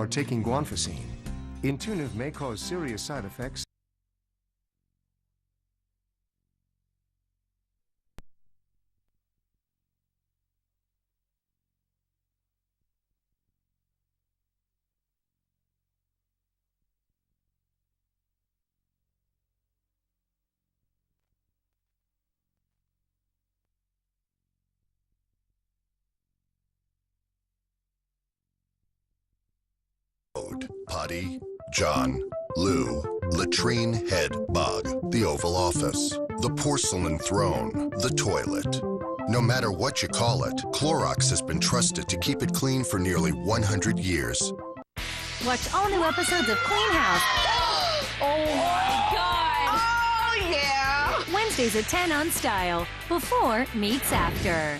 or taking guanfacine. Intuniv may cause serious side effects. Potty, John, Lou, latrine, head, bog, the Oval Office, the porcelain throne, the toilet. No matter what you call it, Clorox has been trusted to keep it clean for nearly 100 years. Watch all new episodes of Clean House. Oh my God! Oh yeah! Wednesdays at 10 on Style. Before meets after.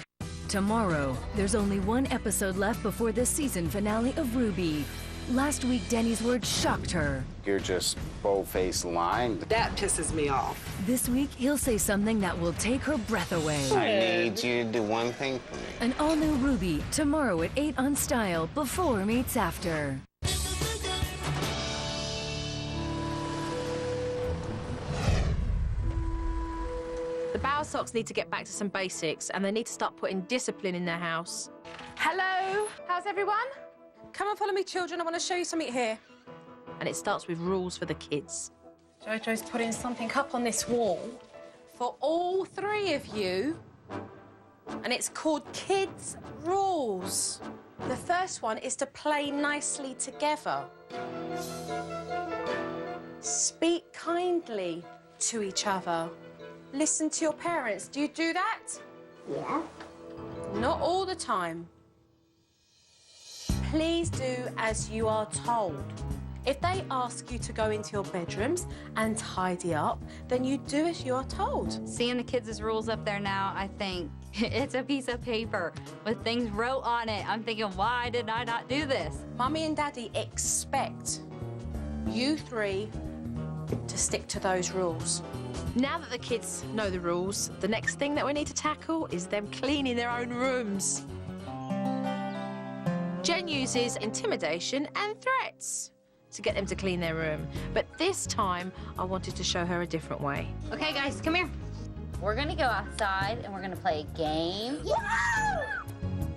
Tomorrow, there's only one episode left before the season finale of Ruby. Last week, Denny's words shocked her. You're just bold-faced lying. That pisses me off. This week, he'll say something that will take her breath away. I need you to do one thing for me. An all-new Ruby, tomorrow at 8 on Style. Before meets after. The Bowersox need to get back to some basics, and they need to start putting discipline in their house. Hello, how's everyone? Come and follow me, children. I want to show you something here. And it starts with rules for the kids. Jojo's putting something up on this wall for all three of you, and it's called Kids Rules. The first one is to play nicely together. Speak kindly to each other. Listen to your parents. Do you do that? Yeah. Not all the time. Please do as you are told. If they ask you to go into your bedrooms and tidy up, then you do as you are told. Seeing the kids' rules up there now, I think it's a piece of paper with things wrote on it. I'm thinking, why did I not do this? Mummy and Daddy expect you three to stick to those rules. Now that the kids know the rules, the next thing that we need to tackle is them cleaning their own rooms. Jen uses intimidation and threats to get them to clean their room. But this time, I wanted to show her a different way. Okay, guys, come here. We're gonna go outside and we're gonna play a game. Yeah!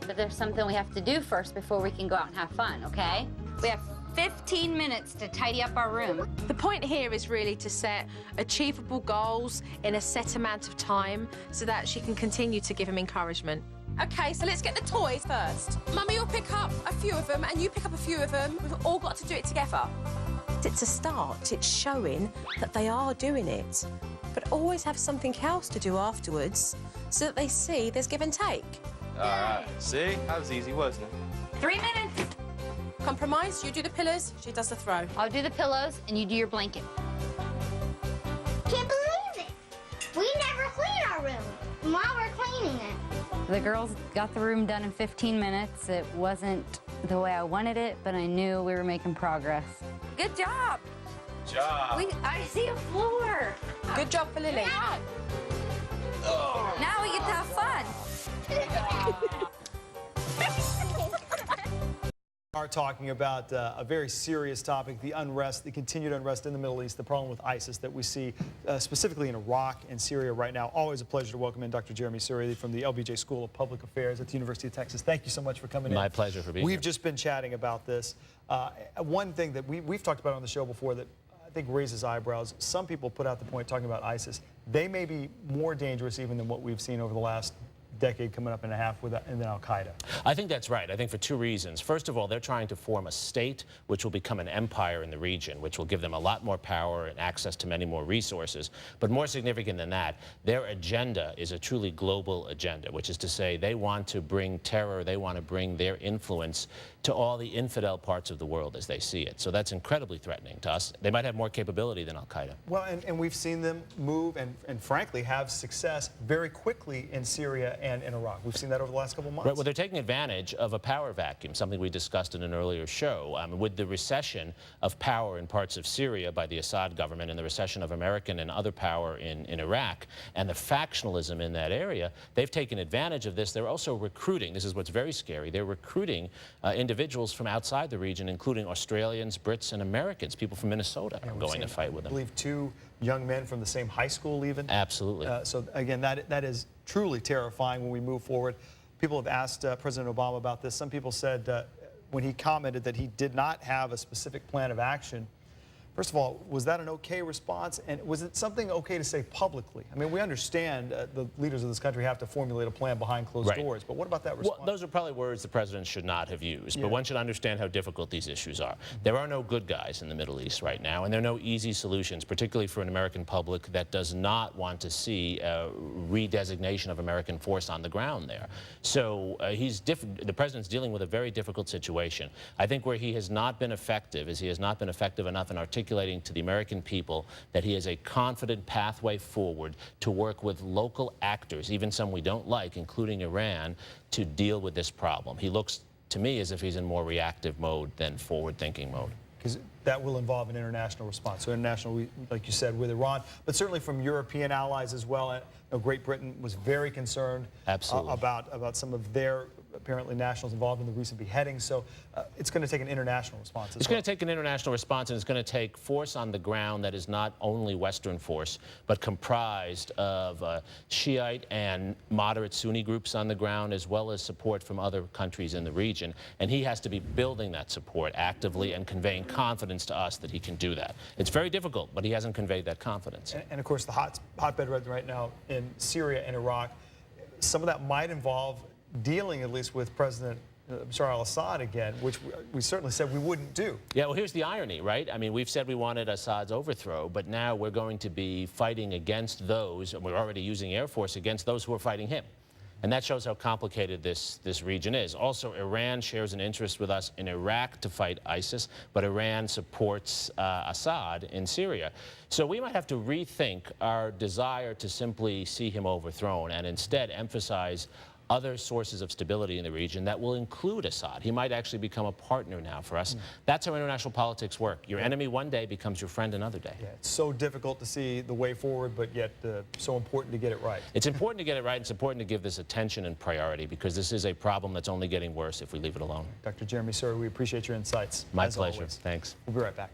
But there's something we have to do first before we can go out and have fun, okay? We have 15 minutes to tidy up our room. The point here is really to set achievable goals in a set amount of time so that she can continue to give them encouragement. Okay, so let's get the toys first. Mummy will pick up a few of them and you pick up a few of them. We've all got to do it together. It's a start. It's showing that they are doing it. But always have something else to do afterwards so that they see there's give and take. All right. See? That was easy, wasn't it? 3 minutes. Compromise, you do the pillars, she does the throw. I'll do the pillows and you do your blanket. Can't believe it. We never clean our room. While we're cleaning it. The girls got the room done in 15 minutes. It wasn't the way I wanted it, but I knew we were making progress. Good job. Job. I see a floor. Good job for Lily. Yeah. Oh. Now we get to have fun. Are talking about a very serious topic, the unrest, the continued unrest in the Middle East, the problem with ISIS that we see specifically in Iraq and Syria right now. Always a pleasure to welcome in Dr. Jeremy Suri from the LBJ School of Public Affairs at the University of Texas. Thank you so much for coming in. My pleasure for being here. We've just been chatting about this. One thing that we've talked about on the show before that I think raises eyebrows, some people put out the point talking about ISIS. They may be more dangerous even than what we've seen over the last decade coming up and a half and then Al-Qaeda. I think that's right. I think for two reasons. First of all, they're trying to form a state which will become an empire in the region, which will give them a lot more power and access to many more resources. But more significant than that, their agenda is a truly global agenda, which is to say they want to bring terror, they want to bring their influence to all the infidel parts of the world as they see it. So that's incredibly threatening to us. They might have more capability than Al-Qaeda. Well, and we've seen them move and frankly have success very quickly in Syria and in Iraq. We've seen that over the last couple of months. Right, well, they're taking advantage of a power vacuum, something we discussed in an earlier show. With the recession of power in parts of Syria by the Assad government and the recession of American and other power in Iraq and the factionalism in that area, they've taken advantage of this. They're also recruiting, this is what's very scary, they're recruiting individuals from outside the region, including Australians, Brits, and Americans. People from Minnesota are going to fight with them. I believe 2 young men from the same high school even. Absolutely. So again, that is truly terrifying when we move forward. People have asked President Obama about this. Some people said when he commented that he did not have a specific plan of action, first of all, was that an okay response? And was it something okay to say publicly? I mean, we understand the leaders of this country have to formulate a plan behind closed doors, but what about that response? Well, those are probably words the president should not have used, but one should understand how difficult these issues are. There are no good guys in the Middle East right now, and there are no easy solutions, particularly for an American public that does not want to see a redesignation of American force on the ground there. So the president's dealing with a very difficult situation. I think where he has not been effective is he has not been effective enough in articulating to the American people that he has a confident pathway forward to work with local actors, even some we don't like, including Iran, to deal with this problem. He looks to me as if he's in more reactive mode than forward-thinking mode. Because that will involve an international response. So international, like you said, with Iran, but certainly from European allies as well. Great Britain was very concerned about some of their apparently nationals involved in the recent beheading. So it's going to take an international response. It's going to take an international response, and it's going to take force on the ground that is not only Western force, but comprised of Shiite and moderate Sunni groups on the ground, as well as support from other countries in the region. And he has to be building that support actively and conveying confidence to us that he can do that. It's very difficult, but he hasn't conveyed that confidence. And of course, the hotbed right now in Syria and Iraq, some of that might involve dealing at least with President Bashar al-Assad again, which we certainly said we wouldn't do. Yeah, well, here's the irony, right? I mean, we've said we wanted Assad's overthrow, but now we're going to be fighting against those, and we're already using Air Force against those who are fighting him. And that shows how complicated this region is. Also, Iran shares an interest with us in Iraq to fight ISIS, but Iran supports Assad in Syria. So we might have to rethink our desire to simply see him overthrown and instead emphasize other sources of stability in the region that will include Assad. He might actually become a partner now for us. That's how international politics work. Your enemy one day becomes your friend another day. Yeah, it's so difficult to see the way forward, but yet so important to get it right. It's important to get it right. It's important to give this attention and priority because this is a problem that's only getting worse if we leave it alone. Dr. Jeremy Suri, we appreciate your insights. My pleasure. Always. Thanks. We'll be right back.